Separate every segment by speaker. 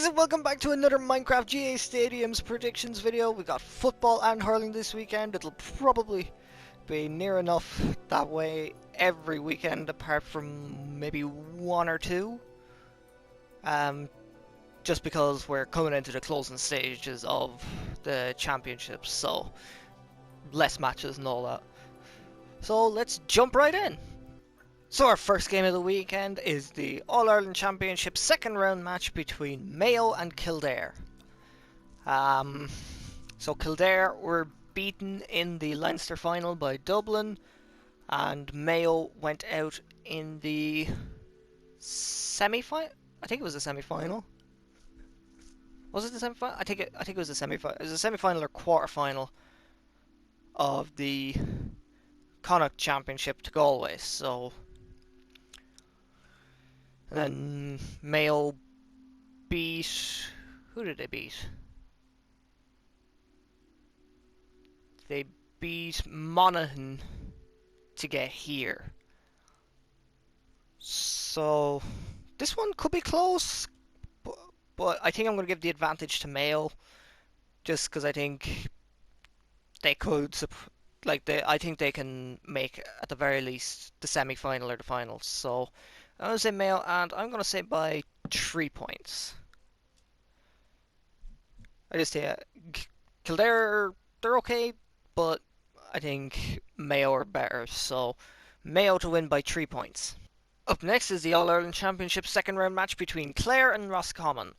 Speaker 1: guys, and welcome back to another Minecraft GA Stadiums predictions video. We got football and hurling this weekend. It'll probably be near enough that way every weekend apart from maybe one or two. Just because we're coming into the closing stages of the championships, so less matches and all that. So let's jump right in. So our first game of the weekend is the All-Ireland Championship second round match between Mayo and Kildare. So Kildare were beaten in the Leinster final by Dublin, and Mayo went out in the semi-final. I think it was a semi-final. Was it the semi-final? I think it was a semi-final. It was a semi-final or quarter-final of the Connacht Championship to Galway. So. And then Mayo beat... Who did they beat? They beat Monaghan to get here. So this one could be close, but I think I'm going to give the advantage to Mayo, just because I think they could, I think they can make at the very least the semi-final or the final. So I'm going to say Mayo, and I'm going to say by 3 points. I just say Kildare, they're okay, but I think Mayo are better. So Mayo to win by 3 points. Up next is the All-Ireland Championship second round match between Clare and Roscommon.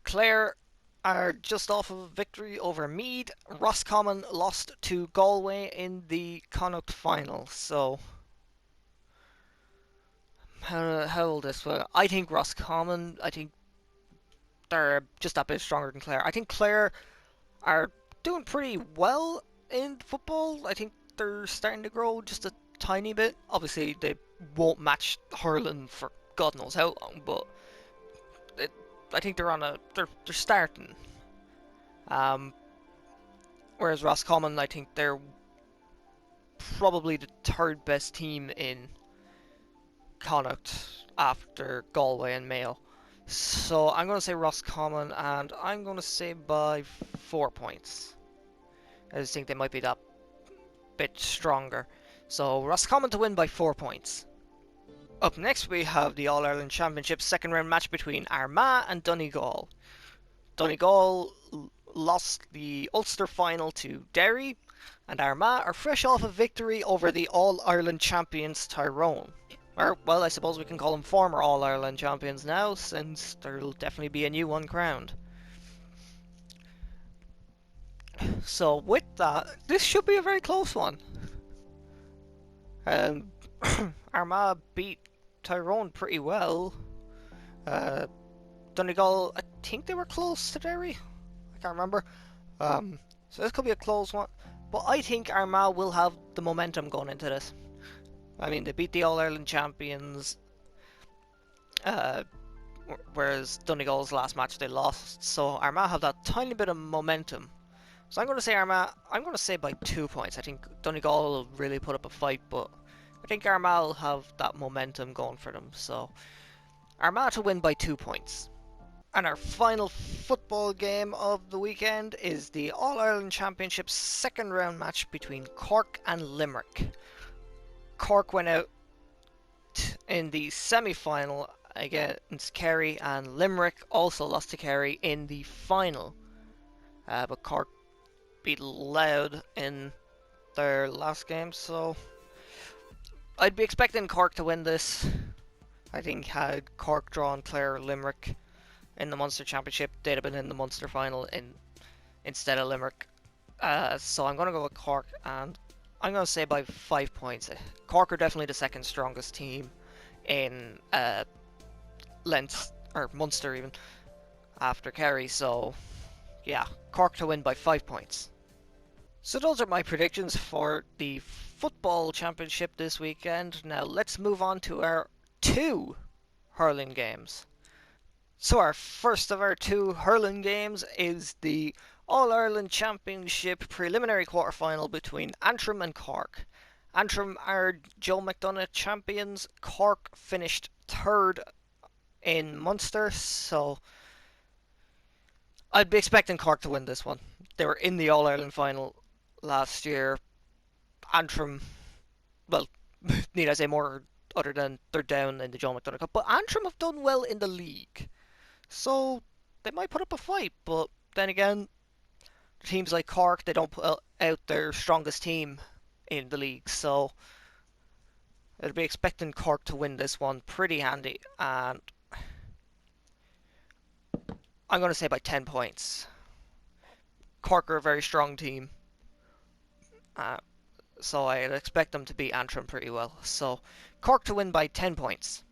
Speaker 1: Clare are just off of a victory over Meath. Roscommon lost to Galway in the Connacht final. So how will this work? I think Roscommon, I think they're just that bit stronger than Clare. I think Clare are doing pretty well in football. I think they're starting to grow just a tiny bit. Obviously, they won't match Hurling for God knows how long, but I think they're starting. Whereas Roscommon, I think they're probably the third best team in Connacht after Galway and Mayo. So I'm going to say Roscommon, and I'm going to say by 4 points. I just think they might be that bit stronger. So Roscommon to win by 4 points. Up next we have the All-Ireland Championship second round match between Armagh and Donegal. Donegal lost the Ulster final to Derry, and Armagh are fresh off a victory over the All-Ireland champions Tyrone. Or, well, I suppose we can call them former All-Ireland champions now, since there'll definitely be a new one crowned. So with that, this should be a very close one. Armagh beat Tyrone pretty well. Donegal, I think they were close to Derry. I can't remember. So this could be a close one. But I think Armagh will have the momentum going into this. I mean, they beat the All-Ireland champions, whereas Donegal's last match they lost. So Armagh have that tiny bit of momentum. So I'm going to say Armagh, I'm going to say by 2 points. I think Donegal will really put up a fight, but I think Armagh will have that momentum going for them. So Armagh to win by 2 points. And our final football game of the weekend is the All-Ireland Championship second round match between Cork and Limerick. Cork went out in the semi-final against Kerry, and Limerick also lost to Kerry in the final. But Cork beat Louth in their last game, so I'd be expecting Cork to win this. I think had Cork drawn Clare or Limerick in the Munster Championship, they'd have been in the Munster final instead of Limerick. So I'm going to go with Cork, and I'm going to say by 5 points. Cork are definitely the second strongest team in Leinster, or Munster even, after Kerry. So yeah, Cork to win by 5 points. So those are my predictions for the football championship this weekend. Now let's move on to our 2 hurling games. So our first of our 2 hurling games is the All-Ireland Championship preliminary quarter-final between Antrim and Cork. Antrim are Joe McDonagh champions. Cork finished third in Munster, so I'd be expecting Cork to win this one. They were in the All Ireland final last year. Antrim, well, need I say more other than they're down in the John McDonagh Cup, but Antrim have done well in the league. So they might put up a fight, but then again, teams like Cork, they don't put out their strongest team in the league. So I'd be expecting Cork to win this one pretty handy, and I'm going to say by 10 points. Cork are a very strong team, uh, so I'd expect them to beat Antrim pretty well. So Cork to win by 10 points.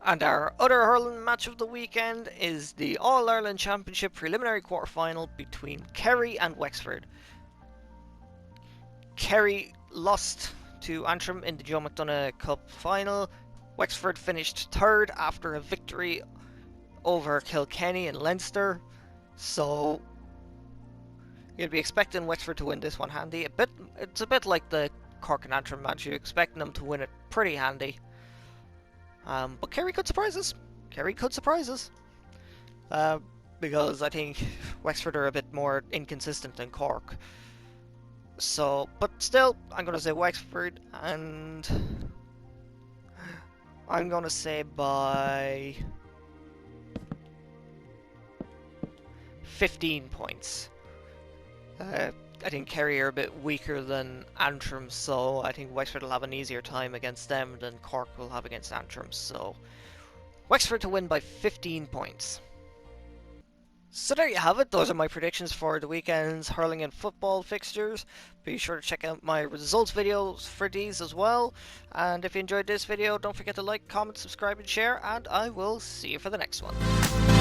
Speaker 1: And our other hurling match of the weekend is the All-Ireland Championship preliminary quarter-final between Kerry and Wexford. Kerry lost to Antrim in the Joe McDonagh Cup final. Wexford finished third after a victory over Kilkenny and Leinster. So you'd be expecting Wexford to win this one handy. It's a bit like the Cork and Antrim match. You're expecting them to win it pretty handy. But Kerry could surprise us. Kerry could surprise us. Because I think Wexford are a bit more inconsistent than Cork. So, but still, I'm going to say Wexford, and I'm going to say by 15 points. I think Kerry are a bit weaker than Antrim, so I think Wexford will have an easier time against them than Cork will have against Antrim. So, Wexford to win by 15 points. So there you have it, those are my predictions for the weekend's hurling and football fixtures. Be sure to check out my results videos for these as well. And if you enjoyed this video, don't forget to like, comment, subscribe and share, and I will see you for the next one.